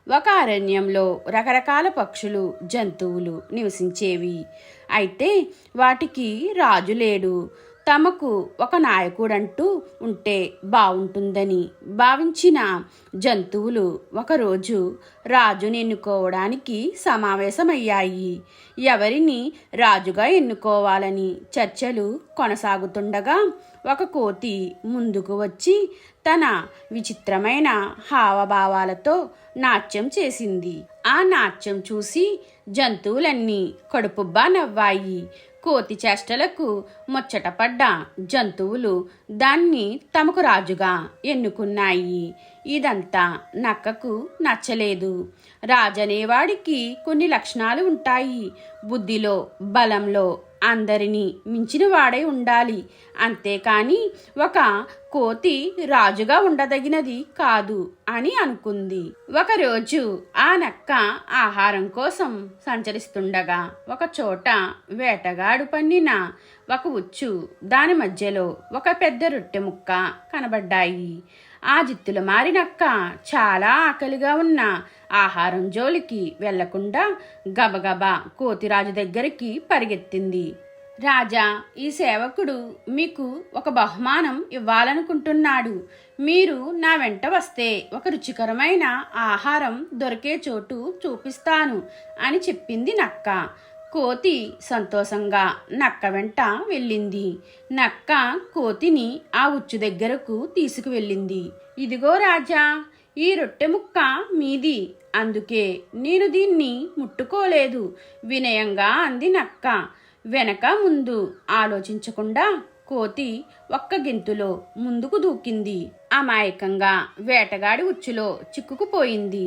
ఒక అరణ్యంలో రకరకాల పక్షులు, జంతువులు నివసించేవి. అయితే వాటికి రాజు లేడు. తమకు ఒక నాయకుడంటూ ఉంటే బావుంటుందని భావించిన జంతువులు ఒకరోజు రాజుని ఎన్నుకోవడానికి సమావేశమయ్యాయి. ఎవరిని రాజుగా ఎన్నుకోవాలని చర్చలు కొనసాగుతుండగా ఒక కోతి ముందుకు వచ్చి తన విచిత్రమైన హావభావాలతో నాట్యం చేసింది. ఆ నాట్యం చూసి జంతువులన్నీ కడుపుబ్బా నవ్వాయి. కోతి చేష్టలకు ముచ్చటపడ్డ జంతువులు దాన్ని తమకు రాజుగా ఎన్నుకున్నాయి. ఇదంతా నక్కకు నచ్చలేదు. రాజనేవాడికి కొన్ని లక్షణాలు ఉంటాయి. బుద్ధిలో, బలంలో అందరినీ మించిన వాడై ఉండాలి. అంతేకాని ఒక కోతి రాజుగా ఉండదగినది కాదు అని అనుకుంది. ఒకరోజు ఆ నక్క ఆహారం కోసం సంచరిస్తుండగా ఒక చోట వేటగాడు పన్నిన ఒక ఉచ్చు, దాని మధ్యలో ఒక పెద్ద రొట్టె ముక్క కనబడ్డాయి. ఆ జిత్తుల మారి నక్క చాలా ఆకలిగా ఉన్న ఆహారం జోలికి వెళ్లకుండా గబగబా కోతిరాజు దగ్గరికి పరిగెత్తింది. రాజా, ఈ సేవకుడు మీకు ఒక బహుమానం ఇవ్వాలనుకుంటున్నాడు. మీరు నా వెంట వస్తే ఒక రుచికరమైన ఆహారం దొరికే చోటు చూపిస్తాను అని చెప్పింది నక్క. కోతి సంతోషంగా నక్క వెంట వెళ్ళింది. నక్క కోతిని ఆ ఉచ్చు దగ్గరకు తీసుకువెళ్ళింది. ఇదిగో రాజా, ఈ రొట్టె ముక్క మీది, అందుకే నేను దీన్ని ముట్టుకోలేదు, వినయంగా అంది నక్క. వెనక ముందు ఆలోచించకుండా కోతి ఒక్క గెంతులో ముందుకు దూకింది. అమాయకంగా వేటగాడి ఉచ్చులో చిక్కుకుపోయింది.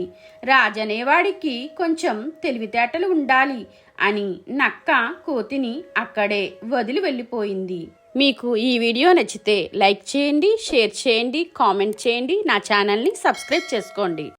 రాజనేవాడికి కొంచెం తెలివితేటలు ఉండాలి అని నక్క కోతిని అక్కడే వదిలి వెళ్ళిపోయింది. మీకు ఈ వీడియో నచ్చితే లైక్ చేయండి, షేర్ చేయండి, కామెంట్ చేయండి, నా ఛానల్ని సబ్స్క్రైబ్ చేసుకోండి.